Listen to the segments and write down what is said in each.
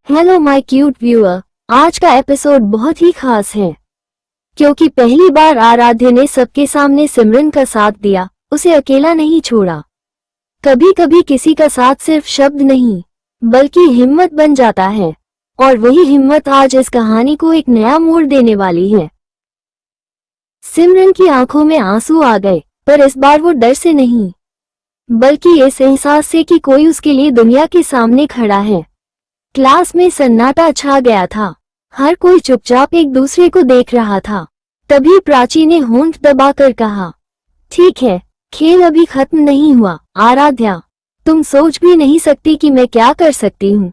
Hello my cute viewer, आज का episode बहुत ही खास है क्योंकि पहली बार आराध्य ने सबके सामने सिमरन का साथ दिया, उसे अकेला नहीं छोड़ा। कभी कभी किसी का साथ सिर्फ शब्द नहीं बल्कि हिम्मत बन जाता है, और वही हिम्मत आज इस कहानी को एक नया मोड़ देने वाली है। सिमरन की आंखों में आंसू आ गए, पर इस बार वो डर से नहीं बल्कि इस एहसास से कि कोई उसके लिए दुनिया के सामने खड़ा है। क्लास में सन्नाटा छा गया था, हर कोई चुपचाप एक दूसरे को देख रहा था। तभी प्राची ने होंठ दबाकर कहा, ठीक है, खेल अभी खत्म नहीं हुआ। आराध्या, तुम सोच भी नहीं सकती कि मैं क्या कर सकती हूँ।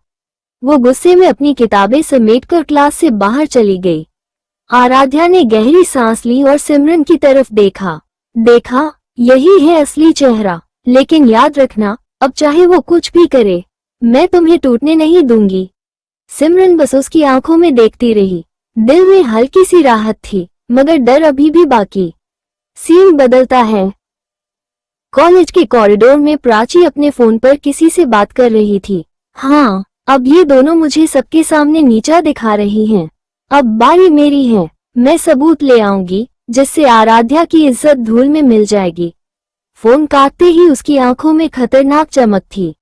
वो गुस्से में अपनी किताबें समेटकर क्लास से बाहर चली गई। आराध्या ने गहरी सांस ली और सिमरन की तरफ देखा, यही है असली चेहरा। लेकिन याद रखना, अब चाहे वो कुछ भी करे, मैं तुम्हें टूटने नहीं दूंगी। सिमरन बस उसकी आंखों में देखती रही। दिल में हल्की सी राहत थी, मगर डर अभी भी बाकी। सीन बदलता है। कॉलेज के कॉरिडोर में प्राची अपने फोन पर किसी से बात कर रही थी। हाँ, अब ये दोनों मुझे सबके सामने नीचा दिखा रही हैं। अब बारी मेरी है, मैं सबूत ले आऊंगी जिससे आराध्या की इज्जत धूल में मिल जाएगी। फोन काटते ही उसकी आंखों में खतरनाक चमक थी।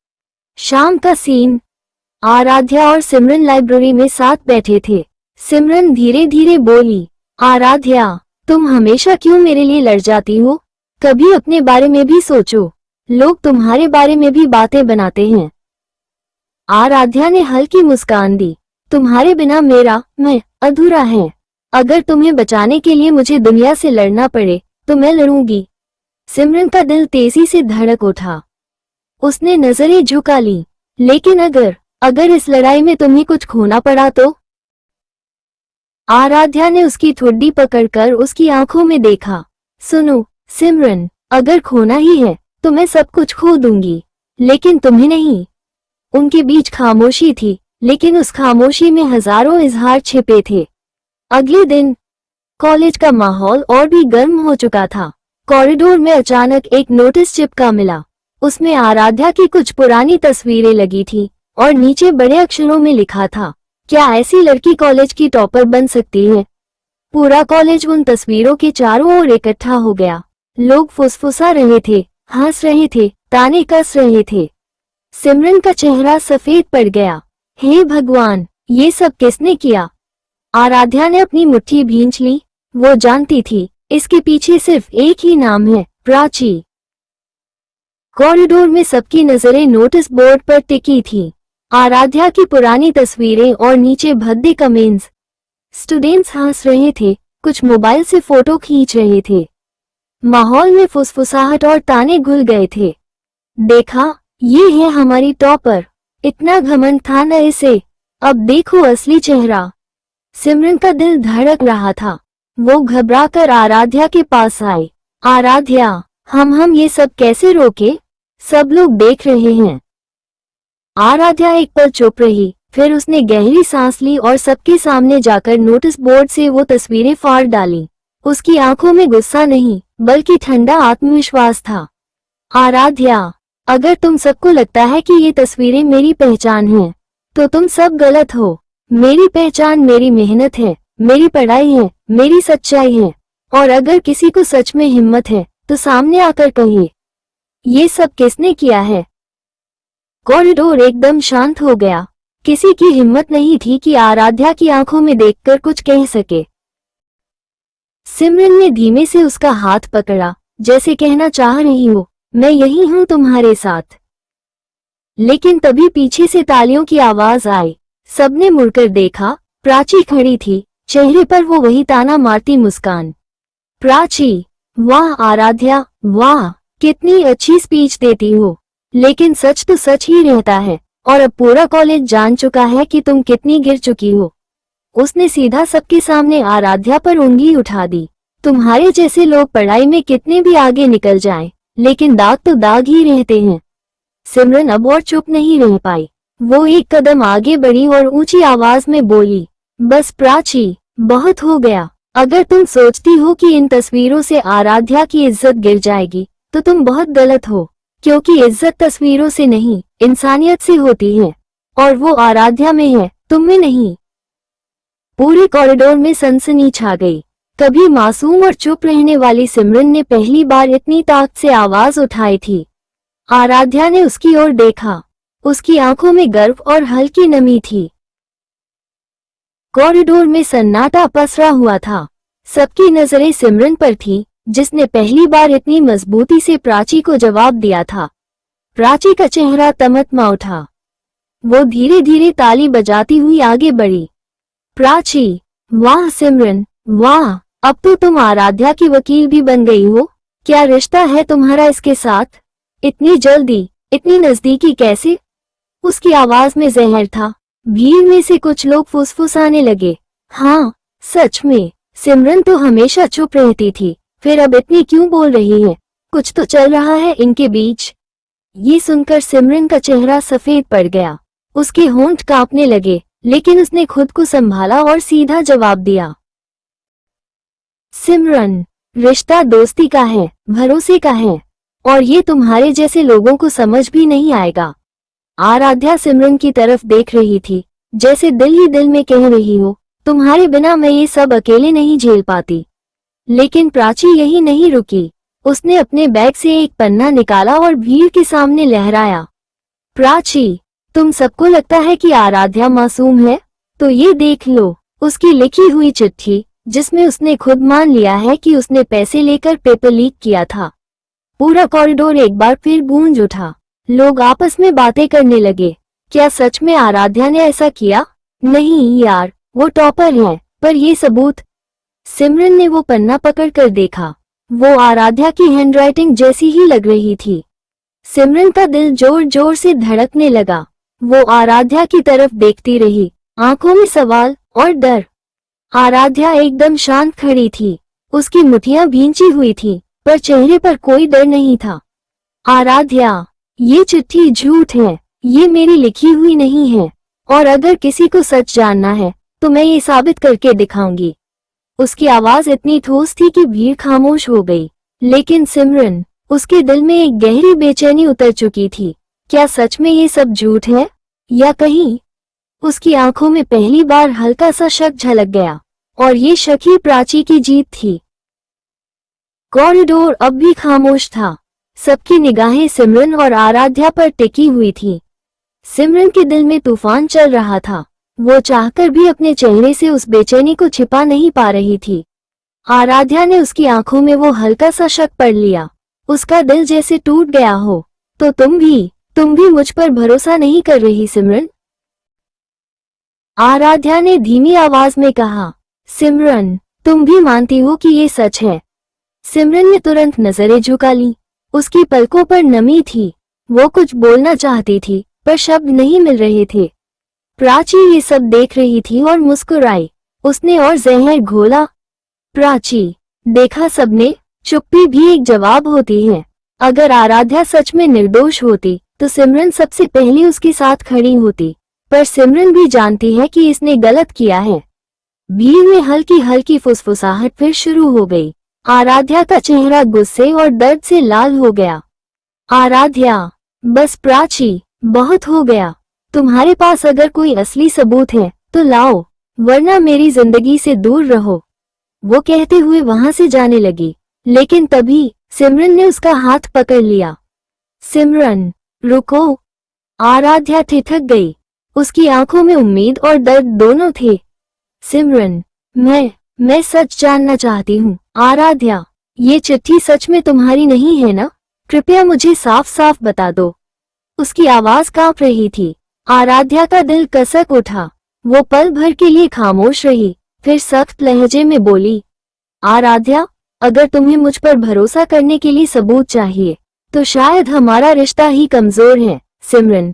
शाम का सीन। आराध्या और सिमरन लाइब्रेरी में साथ बैठे थे। सिमरन धीरे धीरे बोली, आराध्या, तुम हमेशा क्यों मेरे लिए लड़ जाती हो? कभी अपने बारे में भी सोचो, लोग तुम्हारे बारे में भी बातें बनाते हैं। आराध्या ने हल्की मुस्कान दी, तुम्हारे बिना मैं अधूरा है। अगर तुम्हें बचाने के लिए मुझे दुनिया से लड़ना पड़े तो मैं लड़ूंगी। सिमरन का दिल तेजी से धड़क उठा। उसने नजरें झुका ली, लेकिन अगर इस लड़ाई में तुम्हें कुछ खोना पड़ा तो? आराध्या ने उसकी ठुड्डी पकड़कर उसकी आंखों में देखा। सुनो सिमरन, अगर खोना ही है तो मैं सब कुछ खो दूंगी, लेकिन तुम्हें नहीं। उनके बीच खामोशी थी, लेकिन उस खामोशी में हजारों इजहार छिपे थे। अगले दिन कॉलेज का माहौल और भी गर्म हो चुका था। कॉरिडोर में अचानक एक नोटिस चिपका मिला। उसमें आराध्या की कुछ पुरानी तस्वीरें लगी थी और नीचे बड़े अक्षरों में लिखा था, क्या ऐसी लड़की कॉलेज की टॉपर बन सकती है? पूरा कॉलेज उन तस्वीरों के चारों ओर इकट्ठा हो गया। लोग फुसफुसा रहे थे, हंस रहे थे, ताने कस रहे थे। सिमरन का चेहरा सफेद पड़ गया। हे भगवान, ये सब किसने किया? आराध्या ने अपनी मुट्ठी भींच ली। वो जानती थी इसके पीछे सिर्फ एक ही नाम है, प्राची। कॉरिडोर में सबकी नजरें नोटिस बोर्ड पर टिकी थी। आराध्या की पुरानी तस्वीरें और नीचे भद्दे कमेंट्स। स्टूडेंट्स हंस रहे थे, कुछ मोबाइल से फोटो खींच रहे थे। माहौल में फुसफुसाहट और ताने घुल गए थे। देखा, ये है हमारी टॉपर, इतना घमंड था न इसे, अब देखो असली चेहरा। सिमरन का दिल धड़क रहा था। वो घबराकर आराध्या के पास आई। आराध्या, हम ये सब कैसे रोके? सब लोग देख रहे हैं। आराध्या एक पल चुप रही, फिर उसने गहरी सांस ली और सबके सामने जाकर नोटिस बोर्ड से वो तस्वीरें फाड़ डाली। उसकी आंखों में गुस्सा नहीं बल्कि ठंडा आत्मविश्वास था। आराध्या, अगर तुम सबको लगता है कि ये तस्वीरें मेरी पहचान हैं, तो तुम सब गलत हो। मेरी पहचान मेरी मेहनत है, मेरी पढ़ाई है, मेरी सच्चाई है। और अगर किसी को सच में हिम्मत है तो सामने आकर कहिए, ये सब किसने किया है? कॉरिडोर एकदम शांत हो गया। किसी की हिम्मत नहीं थी कि आराध्या की आंखों में देखकर कुछ कह सके। सिमरन ने धीमे से उसका हाथ पकड़ा, जैसे कहना चाह रही हो, मैं यही हूं तुम्हारे साथ। लेकिन तभी पीछे से तालियों की आवाज आई। सबने मुड़कर देखा। प्राची खड़ी थी, चेहरे पर वो वही ताना मारती मुस्कान। प्राची, वाह आराध्या, वाह, कितनी अच्छी स्पीच देती हो। लेकिन सच तो सच ही रहता है, और अब पूरा कॉलेज जान चुका है कि तुम कितनी गिर चुकी हो। उसने सीधा सबके सामने आराध्या पर उंगली उठा दी। तुम्हारे जैसे लोग पढ़ाई में कितने भी आगे निकल जाएं, लेकिन दाग तो दाग ही रहते हैं। सिमरन अब और चुप नहीं रह पाई। वो एक कदम आगे बढ़ी और ऊंची आवाज में बोली, बस प्राची, बहुत हो गया। अगर तुम सोचती हो कि इन तस्वीरों से आराध्या की इज्जत गिर जाएगी तो तुम बहुत गलत हो, क्योंकि इज्जत तस्वीरों से नहीं, इंसानियत से होती है। और वो आराध्या में है, तुम में नहीं। पूरे कॉरिडोर में सनसनी छा गई। कभी मासूम और चुप रहने वाली सिमरन ने पहली बार इतनी ताकत से आवाज उठाई थी। आराध्या ने उसकी ओर देखा। उसकी आंखों में गर्व और हल्की नमी थी। कॉरिडोर में सन्नाटा पसरा हुआ था। सबकी नजरें सिमरन पर थी, जिसने पहली बार इतनी मजबूती से प्राची को जवाब दिया था। प्राची का चेहरा तमतमा उठा। वो धीरे धीरे ताली बजाती हुई आगे बढ़ी। प्राची, वाह सिमरन, वाह, अब तो तुम आराध्या की वकील भी बन गई हो। क्या रिश्ता है तुम्हारा इसके साथ? इतनी जल्दी, इतनी नजदीकी कैसे? उसकी आवाज में जहर था। भीड़ में से कुछ लोग फुसफुसाने लगे। हाँ, सच में, सिमरन तो हमेशा चुप रहती थी, फिर अब इतनी क्यों बोल रही है? कुछ तो चल रहा है इनके बीच। ये सुनकर सिमरन का चेहरा सफेद पड़ गया। उसके होंठ कांपने लगे, लेकिन उसने खुद को संभाला और सीधा जवाब दिया। सिमरन, रिश्ता दोस्ती का है, भरोसे का है, और ये तुम्हारे जैसे लोगों को समझ भी नहीं आएगा। आराध्या सिमरन की तरफ देख रही थी, जैसे दिल ही दिल में कह रही हो, तुम्हारे बिना मैं ये सब अकेले नहीं झेल पाती। लेकिन प्राची यही नहीं रुकी। उसने अपने बैग से एक पन्ना निकाला और भीड़ के सामने लहराया। प्राची, तुम सबको लगता है कि आराध्या मासूम है? तो ये देख लो, उसकी लिखी हुई चिट्ठी, जिसमें उसने खुद मान लिया है कि उसने पैसे लेकर पेपर लीक किया था। पूरा कॉरिडोर एक बार फिर गूंज उठा। लोग आपस में बातें करने लगे। क्या सच में आराध्या ने ऐसा किया? नहीं यार, वो टॉपर है, पर ये सबूत। सिमरन ने वो पन्ना पकड़कर देखा। वो आराध्या की हैंडराइटिंग जैसी ही लग रही थी। सिमरन का दिल जोर जोर से धड़कने लगा। वो आराध्या की तरफ देखती रही, आंखों में सवाल और डर। आराध्या एकदम शांत खड़ी थी। उसकी मुट्ठियां भींची हुई थी, पर चेहरे पर कोई डर नहीं था। आराध्या, ये चिट्ठी झूठ है, ये मेरी लिखी हुई नहीं है, और अगर किसी को सच जानना है तो मैं ये साबित करके दिखाऊंगी। उसकी आवाज इतनी ठोस थी कि भीड़ खामोश हो गई। लेकिन सिमरन, उसके दिल में एक गहरी बेचैनी उतर चुकी थी। क्या सच में ये सब झूठ है, या कहीं? उसकी आंखों में पहली बार हल्का सा शक झलक गया, और ये शक ही प्राची की जीत थी। कॉरिडोर अब भी खामोश था। सबकी निगाहें सिमरन और आराध्या पर टिकी हुई थी। सिमरन के दिल में तूफान चल रहा था। वो चाहकर भी अपने चेहरे से उस बेचैनी को छिपा नहीं पा रही थी। आराध्या ने उसकी आंखों में वो हल्का सा शक पढ़ लिया। उसका दिल जैसे टूट गया हो। तो तुम भी मुझ पर भरोसा नहीं कर रही सिमरन? आराध्या ने धीमी आवाज में कहा। सिमरन, तुम भी मानती हो कि ये सच है? सिमरन ने तुरंत नजरें झुका ली। उसकी पलकों पर नमी थी। वो कुछ बोलना चाहती थी, पर शब्द नहीं मिल रहे थे। प्राची ये सब देख रही थी और मुस्कुराई। उसने और जहर घोला। प्राची, देखा सबने, चुप्पी भी एक जवाब होती है। अगर आराध्या सच में निर्दोष होती तो सिमरन सबसे पहले उसके साथ खड़ी होती, पर सिमरन भी जानती है कि इसने गलत किया है। भीड़ में हल्की हल्की फुसफुसाहट फिर शुरू हो गई। आराध्या का चेहरा गुस्से और दर्द से लाल हो गया। आराध्या, बस प्राची, बहुत हो गया। तुम्हारे पास अगर कोई असली सबूत है तो लाओ, वरना मेरी जिंदगी से दूर रहो। वो कहते हुए वहां से जाने लगी, लेकिन तभी सिमरन ने उसका हाथ पकड़ लिया। सिमरन, रुको। आराध्या ठिठक गई। उसकी आंखों में उम्मीद और दर्द दोनों थे। सिमरन, मैं सच जानना चाहती हूँ। आराध्या, ये चिट्ठी सच में तुम्हारी नहीं है ना? कृपया मुझे साफ साफ बता दो। उसकी आवाज कांप रही थी। आराध्या का दिल कसक उठा। वो पल भर के लिए खामोश रही, फिर सख्त लहजे में बोली। आराध्या, अगर तुम्हें मुझ पर भरोसा करने के लिए सबूत चाहिए तो शायद हमारा रिश्ता ही कमजोर है। सिमरन,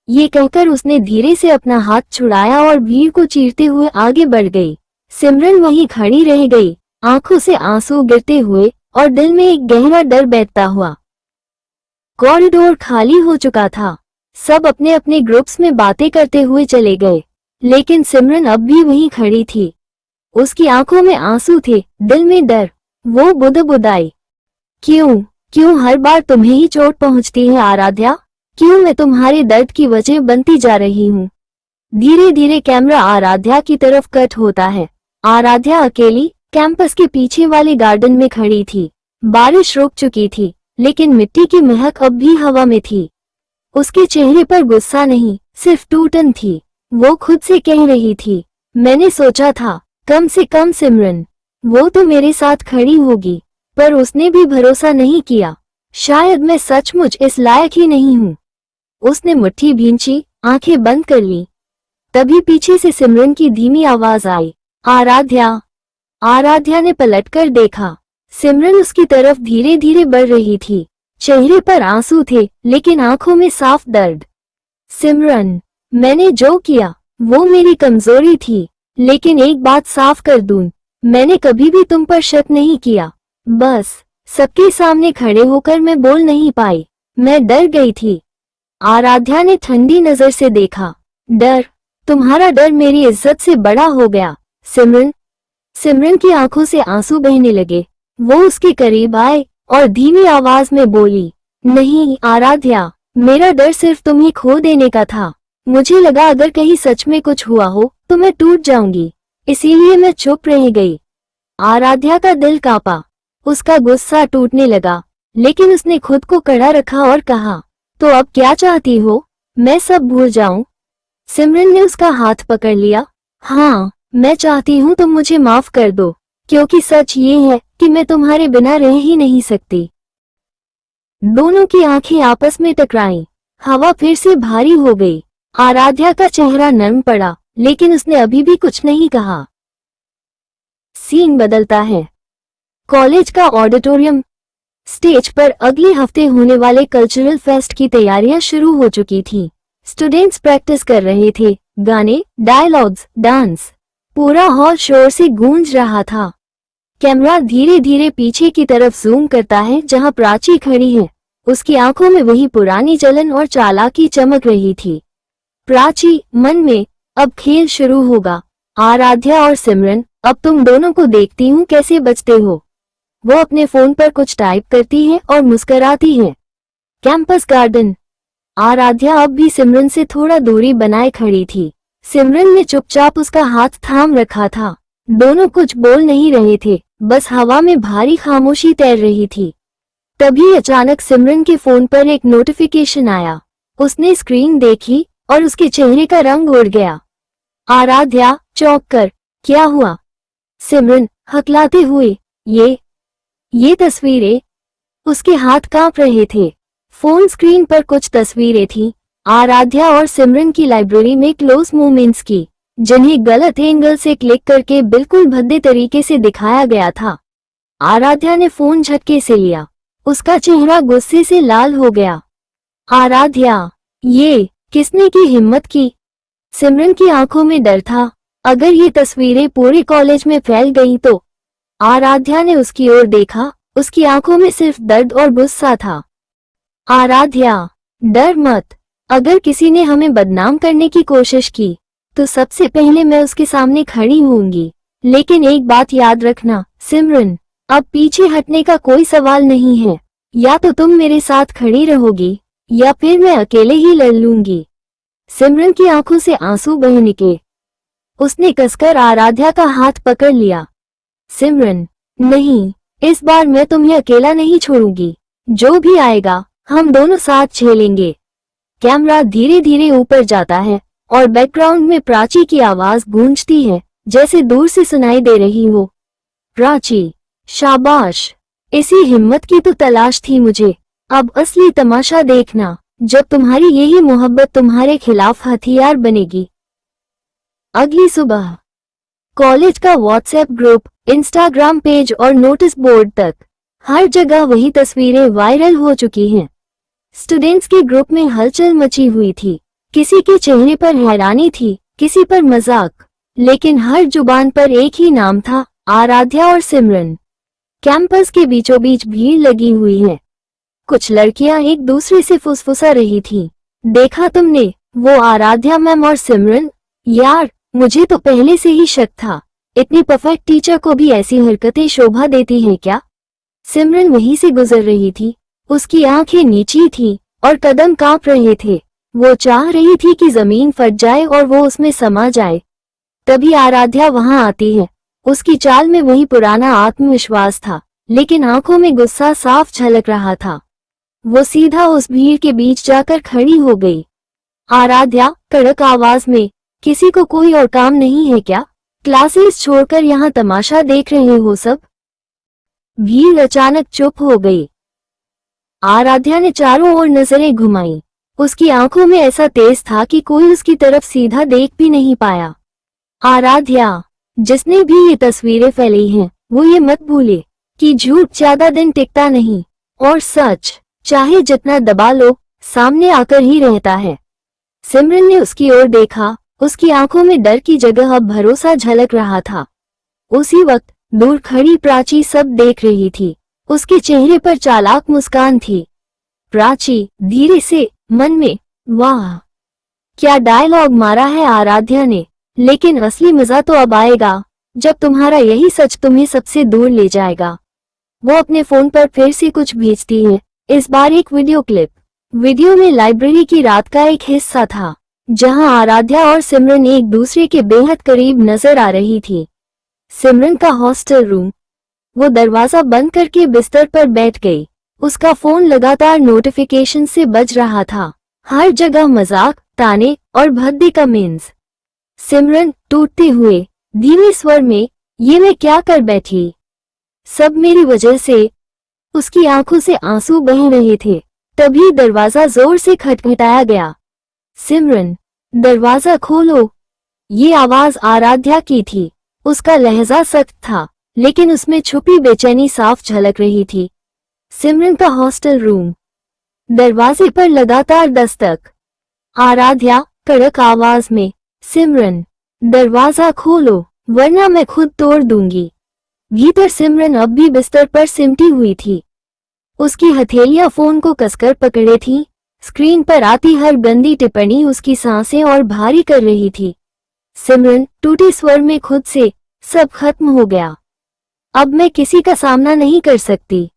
ये कहकर उसने धीरे से अपना हाथ छुड़ाया और भीड़ को चीरते हुए आगे बढ़ गई। सिमरन वहीं खड़ी रह गई, आंखों से आंसू गिरते हुए और दिल में एक गहरा डर बैठता हुआ। कॉरिडोर खाली हो चुका था। सब अपने अपने ग्रुप्स में बातें करते हुए चले गए, लेकिन सिमरन अब भी वहीं खड़ी थी। उसकी आंखों में आंसू थे, दिल में डर। वो बुदबुदाई, क्यों हर बार तुम्हें ही चोट पहुंचती है आराध्या? क्यों मैं तुम्हारे दर्द की वजह बनती जा रही हूँ? धीरे धीरे कैमरा आराध्या की तरफ कट होता है। आराध्या अकेली कैंपस के पीछे वाले गार्डन में खड़ी थी। बारिश रुक चुकी थी, लेकिन मिट्टी की महक अब भी हवा में थी। उसके चेहरे पर गुस्सा नहीं, सिर्फ टूटन थी। वो खुद से कह रही थी, मैंने सोचा था कम से कम सिमरन वो तो मेरे साथ खड़ी होगी, पर उसने भी भरोसा नहीं किया। शायद मैं सचमुच इस लायक ही नहीं हूँ। उसने मुट्ठी भींची, आंखें बंद कर ली। तभी पीछे से सिमरन की धीमी आवाज आई, आराध्या। आराध्या ने पलटकर देखा। सिमरन उसकी तरफ धीरे धीरे बढ़ रही थी। चेहरे पर आंसू थे, लेकिन आंखों में साफ दर्द। सिमरन, मैंने जो किया वो मेरी कमजोरी थी, लेकिन एक बात साफ कर दूं, मैंने कभी भी तुम पर शक नहीं किया। बस सबके सामने खड़े होकर मैं बोल नहीं पाई। मैं डर गई थी। आराध्या ने ठंडी नजर से देखा। डर? तुम्हारा डर मेरी इज्जत से बड़ा हो गया सिमरन। सिमरन की आंखों से आंसू बहने लगे। वो उसके करीब आए और धीमी आवाज में बोली, नहीं आराध्या, मेरा डर सिर्फ तुम्हें खो देने का था। मुझे लगा अगर कहीं सच में कुछ हुआ हो तो मैं टूट जाऊंगी, इसीलिए मैं चुप रह गई। आराध्या का दिल कांपा। उसका गुस्सा टूटने लगा, लेकिन उसने खुद को कड़ा रखा और कहा, तो अब क्या चाहती हो, मैं सब भूल जाऊं? सिमरन ने उसका हाथ पकड़ लिया। हाँ, मैं चाहती हूँ तुम मुझे माफ कर दो, क्योंकि सच ये है कि मैं तुम्हारे बिना रह ही नहीं सकती। दोनों की आंखें आपस में टकराईं। हवा फिर से भारी हो गई। आराध्या का चेहरा नरम पड़ा, लेकिन उसने अभी भी कुछ नहीं कहा। सीन बदलता है। कॉलेज का ऑडिटोरियम। स्टेज पर अगले हफ्ते होने वाले कल्चरल फेस्ट की तैयारियां शुरू हो चुकी थी। स्टूडेंट्स प्रैक्टिस कर रहे थे, गाने, डायलॉग्स, डांस। पूरा हॉल शोर से गूंज रहा था। कैमरा धीरे धीरे पीछे की तरफ जूम करता है, जहां प्राची खड़ी है। उसकी आंखों में वही पुरानी जलन और चालाकी चमक रही थी। प्राची मन में, अब खेल शुरू होगा। आराध्या और सिमरन, अब तुम दोनों को देखती हूँ कैसे बचते हो। वो अपने फोन पर कुछ टाइप करती है और मुस्कुराती है। Campus garden. आराध्या अब भी सिमरन से थोड़ा दूरी बनाए खड़ी थी। सिमरन ने चुपचाप उसका हाथ थाम रखा था। दोनों कुछ बोल नहीं रहे थे, बस हवा में भारी खामोशी तैर रही थी। तभी अचानक सिमरन के फोन पर एक नोटिफिकेशन आया। उसने स्क्रीन देखी और उसके चेहरे का रंग उड़ गया। आराध्या चौंक कर, क्या हुआ? सिमरन हकलाते हुए, ये तस्वीरें। उसके हाथ कांप रहे थे। फोन स्क्रीन पर कुछ तस्वीरें थीं, आराध्या और सिमरन की लाइब्रेरी में क्लोज मोमेंट्स की, जिन्हें गलत एंगल से क्लिक करके बिल्कुल भद्दे तरीके से दिखाया गया था। आराध्या ने फोन झटके से लिया। उसका चेहरा गुस्से से लाल हो गया। आराध्या, ये किसने की हिम्मत की? सिमरन की आंखों में डर था। अगर ये तस्वीरें पूरे कॉलेज में फैल गईं तो? आराध्या ने उसकी ओर देखा। उसकी आंखों में सिर्फ दर्द और गुस्सा था। आराध्या, डर मत। अगर किसी ने हमें बदनाम करने की कोशिश की तो सबसे पहले मैं उसके सामने खड़ी होंगी। लेकिन एक बात याद रखना सिमरन, अब पीछे हटने का कोई सवाल नहीं है। या तो तुम मेरे साथ खड़ी रहोगी या फिर मैं अकेले ही लड़ लूंगी। सिमरन की आंखों से आंसू बह निकले। उसने कसकर आराध्या का हाथ पकड़ लिया। सिमरन, नहीं, इस बार मैं तुम्हें अकेला नहीं छोड़ूंगी। जो भी आएगा हम दोनों साथ झेलेंगे। कैमरा धीरे धीरे ऊपर जाता है और बैकग्राउंड में प्राची की आवाज गूंजती है, जैसे दूर से सुनाई दे रही हो। प्राची, शाबाश, इसी हिम्मत की तो तलाश थी मुझे। अब असली तमाशा देखना, जब तुम्हारी यही मोहब्बत तुम्हारे खिलाफ हथियार बनेगी। अगली सुबह। कॉलेज का व्हाट्सएप ग्रुप, इंस्टाग्राम पेज और नोटिस बोर्ड तक हर जगह वही तस्वीरें वायरल हो चुकी हैं। स्टूडेंट्स के ग्रुप में हलचल मची हुई थी। किसी के चेहरे पर हैरानी थी, किसी पर मजाक, लेकिन हर जुबान पर एक ही नाम था, आराध्या और सिमरन। कैंपस के बीचों बीच भीड़ लगी हुई है। कुछ लड़कियां एक दूसरे से फुसफुसा रही थीं। देखा तुमने, वो आराध्या मैम और सिमरन? यार, मुझे तो पहले से ही शक था। इतनी परफेक्ट टीचर को भी ऐसी हरकतें शोभा देती हैं क्या? सिमरन वहीं से गुजर रही थी। उसकी आंखें नीची थीं और कदम कांप रहे थे। वो चाह रही थी कि जमीन फट जाए और वो उसमें समा जाए। तभी आराध्या वहां आती है। उसकी चाल में वही पुराना आत्मविश्वास था, लेकिन आंखों में गुस्सा साफ झलक रहा था। वो सीधा उस भीड़ के बीच जाकर खड़ी हो गई। आराध्या, कड़क आवाज में, किसी को कोई और काम नहीं है क्या? क्लासेस छोड़कर यहाँ तमाशा देख रहे हो सब? भीड़ अचानक चुप हो गई। आराध्या ने चारों ओर नजरें घुमाई। उसकी आंखों में ऐसा तेज था कि कोई उसकी तरफ सीधा देख भी नहीं पाया। आराध्या, जिसने भी ये तस्वीरें फैलाई हैं, वो ये मत भूले कि झूठ ज्यादा दिन टिकता नहीं और सच चाहे जितना दबा लो, सामने आकर ही रहता है। सिमरन ने उसकी ओर देखा। उसकी आंखों में डर की जगह अब भरोसा झलक रहा था। उसी वक्त दूर खड़ी प्राची सब देख रही थी। उसके चेहरे पर चालाक मुस्कान थी। प्राची धीरे से मन में, वाह क्या डायलॉग मारा है आराध्या ने, लेकिन असली मजा तो अब आएगा जब तुम्हारा यही सच तुम्हें सबसे दूर ले जाएगा। वो अपने फोन पर फिर से कुछ भेजती है, इस बार एक वीडियो क्लिप। वीडियो में लाइब्रेरी की रात का एक हिस्सा था, जहां आराध्या और सिमरन एक दूसरे के बेहद करीब नजर आ रही थी। सिमरन का हॉस्टल रूम। वो दरवाजा बंद करके बिस्तर पर बैठ गई। उसका फोन लगातार नोटिफिकेशन से बज रहा था। हर जगह मजाक, ताने और भद्दे कमेंट्स। सिमरन टूटते हुए धीमे स्वर में, ये मैं क्या कर बैठी? सब मेरी वजह से। उसकी आंखों से आंसू बह रहे थे। तभी दरवाजा जोर से खटखटाया गया। सिमरन, दरवाजा खोलो। ये आवाज आराध्या की थी। उसका लहजा सख्त था, लेकिन उसमें छुपी बेचैनी साफ झलक रही थी। सिमरन का हॉस्टल रूम। दरवाजे पर लगातार दस्तक। आराध्या कड़क आवाज में, सिमरन, दरवाजा खोलो वरना मैं खुद तोड़ दूंगी। भीतर सिमरन अब भी बिस्तर पर सिमटी हुई थी। उसकी हथेलियां फोन को कसकर पकड़े थीं। स्क्रीन पर आती हर गंदी टिप्पणी उसकी सांसें और भारी कर रही थी। सिमरन टूटे स्वर में खुद से, सब खत्म हो गया। अब मैं किसी का सामना नहीं कर सकती।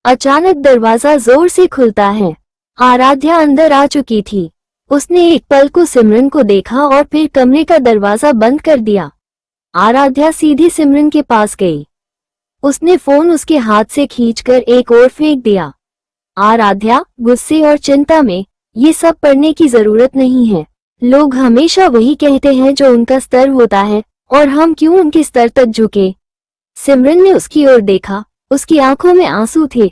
अचानक दरवाजा जोर से खुलता है। आराध्या अंदर आ चुकी थी। उसने एक पल को सिमरन को देखा और फिर कमरे का दरवाजा बंद कर दिया। आराध्या सीधे सिमरन के पास गई। उसने फोन उसके हाथ से खींचकर एक ओर फेंक दिया। आराध्या गुस्से और चिंता में, ये सब पढ़ने की जरूरत नहीं है। लोग हमेशा वही कहते हैं जो उनका स्तर होता है, और हम क्यों उनके स्तर तक झुके? सिमरन ने उसकी ओर देखा। उसकी आंखों में आंसू थे।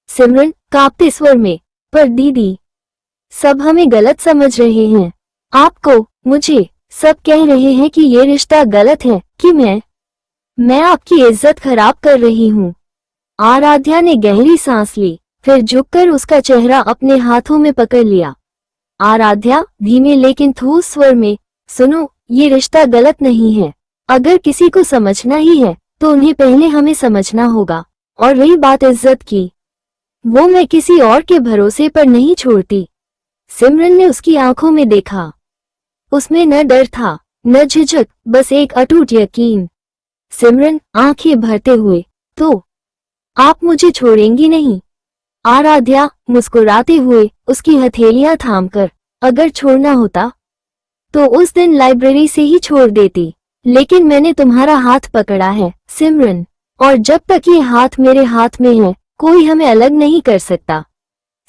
सिमरन कांपते स्वर में, पर दीदी, सब हमें गलत समझ रहे हैं। आपको, मुझे, सब कह रहे हैं कि ये रिश्ता गलत है, कि मैं आपकी इज्जत खराब कर रही हूँ। आराध्या ने गहरी सांस ली, फिर झुककर उसका चेहरा अपने हाथों में पकड़ लिया। आराध्या धीमे लेकिन ठोस स्वर में, सुनो, ये रिश्ता गलत नहीं है। अगर किसी को समझना ही है तो उन्हें पहले हमें समझना होगा। और रही बात इज्जत की, वो मैं किसी और के भरोसे पर नहीं छोड़ती। सिमरन ने उसकी आंखों में देखा। उसमें न डर था, न झिझक, बस एक अटूट यकीन। सिमरन आंखें भरते हुए, तो आप मुझे छोड़ेंगी नहीं? आराध्या मुस्कुराते हुए उसकी हथेलियां थामकर, अगर छोड़ना होता तो उस दिन लाइब्रेरी से ही छोड़ देती, लेकिन मैंने तुम्हारा हाथ पकड़ा है सिमरन, और जब तक ये हाथ मेरे हाथ में है कोई हमें अलग नहीं कर सकता।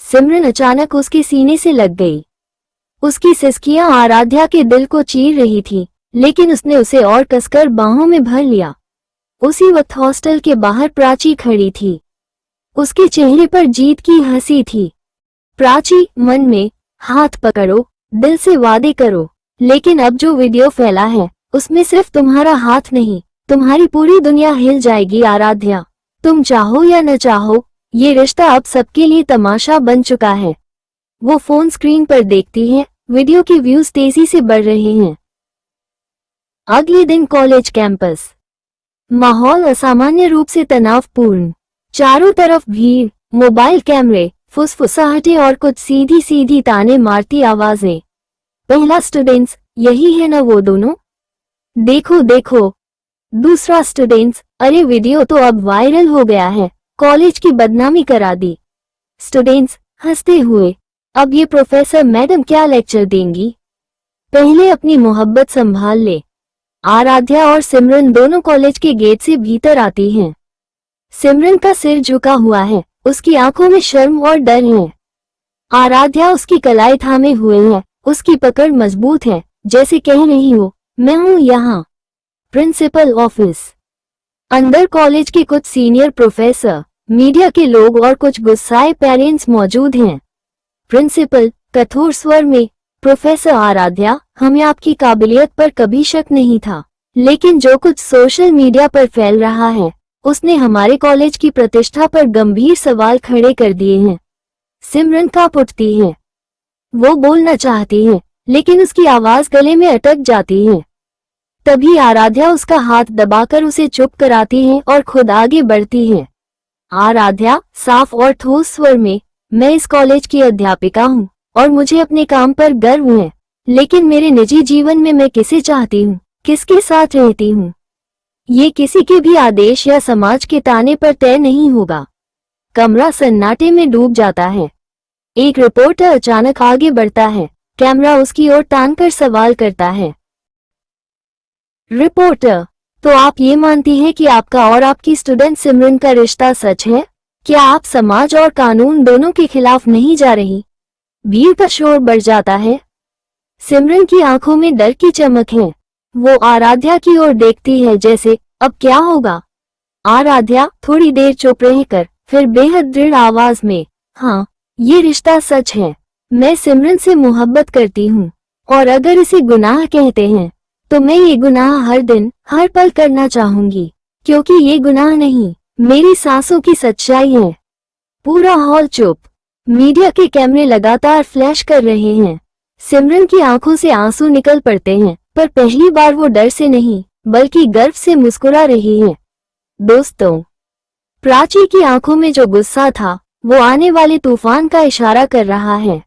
सिमरन अचानक उसके सीने से लग गई। उसकी सिसकियां आराध्या के दिल को चीर रही थी, लेकिन उसने उसे और कसकर बाहों में भर लिया। उसी वक्त हॉस्टल के बाहर प्राची खड़ी थी। उसके चेहरे पर जीत की हंसी थी। प्राची मन में, हाथ पकड़ो, दिल से वादे करो, लेकिन अब जो वीडियो फैला है उसमें सिर्फ तुम्हारा हाथ नहीं, तुम्हारी पूरी दुनिया हिल जाएगी। आराध्या, तुम चाहो या न चाहो, ये रिश्ता अब सबके लिए तमाशा बन चुका है। वो फोन स्क्रीन पर देखती है। वीडियो के व्यूज तेजी से बढ़ रहे हैं। अगले दिन कॉलेज कैंपस। माहौल असामान्य रूप से तनावपूर्ण। चारों तरफ भीड़, मोबाइल कैमरे, फुसफुसाहटें और कुछ सीधी सीधी ताने मारती आवाजें। पहला स्टूडेंट्स, यही है न वो दोनों? देखो देखो। दूसरा स्टूडेंट्स, अरे वीडियो तो अब वायरल हो गया है, कॉलेज की बदनामी करा दी। स्टूडेंट्स हंसते हुए, अब ये प्रोफेसर मैडम क्या लेक्चर देंगी? पहले अपनी मोहब्बत संभाल ले। आराध्या और सिमरन दोनों कॉलेज के गेट से भीतर आती हैं। सिमरन का सिर झुका हुआ है, उसकी आंखों में शर्म और डर है। आराध्या उसकी कलाई थामे हुए है, उसकी पकड़ मजबूत है, जैसे कह रही हो, मैं हूं यहाँ। Principal office. अंदर कॉलेज के कुछ सीनियर प्रोफेसर, मीडिया के लोग और कुछ गुस्साए पेरेंट्स मौजूद हैं। प्रिंसिपल कठोर स्वर में, प्रोफेसर आराध्या, हमें आपकी काबिलियत पर कभी शक नहीं था, लेकिन जो कुछ सोशल मीडिया पर फैल रहा है उसने हमारे कॉलेज की प्रतिष्ठा पर गंभीर सवाल खड़े कर दिए हैं। सिमरन कांप उठती है। वो बोलना चाहती है, लेकिन उसकी आवाज गले में अटक जाती है। तभी आराध्या उसका हाथ दबाकर उसे चुप कराती है और खुद आगे बढ़ती है। आराध्या साफ और ठोस स्वर में, मैं इस कॉलेज की अध्यापिका हूँ और मुझे अपने काम पर गर्व है, लेकिन मेरे निजी जीवन में मैं किसे चाहती हूँ, किसके साथ रहती हूँ, ये किसी के भी आदेश या समाज के ताने पर तय नहीं होगा। कमरा सन्नाटे में डूब जाता है। एक रिपोर्टर अचानक आगे बढ़ता है, कैमरा उसकी ओर तानकर सवाल करता है। रिपोर्टर, तो आप ये मानती हैं कि आपका और आपकी स्टूडेंट सिमरन का रिश्ता सच है? क्या आप समाज और कानून दोनों के खिलाफ नहीं जा रही? भीड़ का शोर बढ़ जाता है। सिमरन की आंखों में डर की चमक है। वो आराध्या की ओर देखती है, जैसे अब क्या होगा। आराध्या थोड़ी देर चुप रहकर फिर बेहद दृढ़ आवाज में, हाँ, ये रिश्ता सच है। मैं सिमरन से मोहब्बत करती हूँ, और अगर इसे गुनाह कहते हैं तो मैं ये गुनाह हर दिन हर पल करना चाहूंगी, क्योंकि ये गुनाह नहीं, मेरी सांसों की सच्चाई है। पूरा हॉल चुप। मीडिया के कैमरे लगातार फ्लैश कर रहे हैं। सिमरन की आंखों से आंसू निकल पड़ते हैं, पर पहली बार वो डर से नहीं बल्कि गर्व से मुस्कुरा रही है। दोस्तों, प्राची की आंखों में जो गुस्सा था वो आने वाले तूफान का इशारा कर रहा है।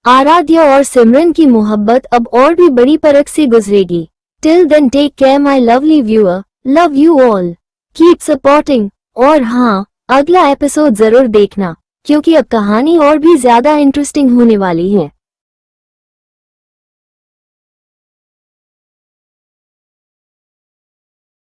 आराध्या और सिमरन की मोहब्बत अब और भी बड़ी परख से गुजरेगी। Till then take care my lovely viewer, love you all, keep supporting. और हाँ, अगला एपिसोड जरूर देखना, क्योंकि अब कहानी और भी ज्यादा इंटरेस्टिंग होने वाली है।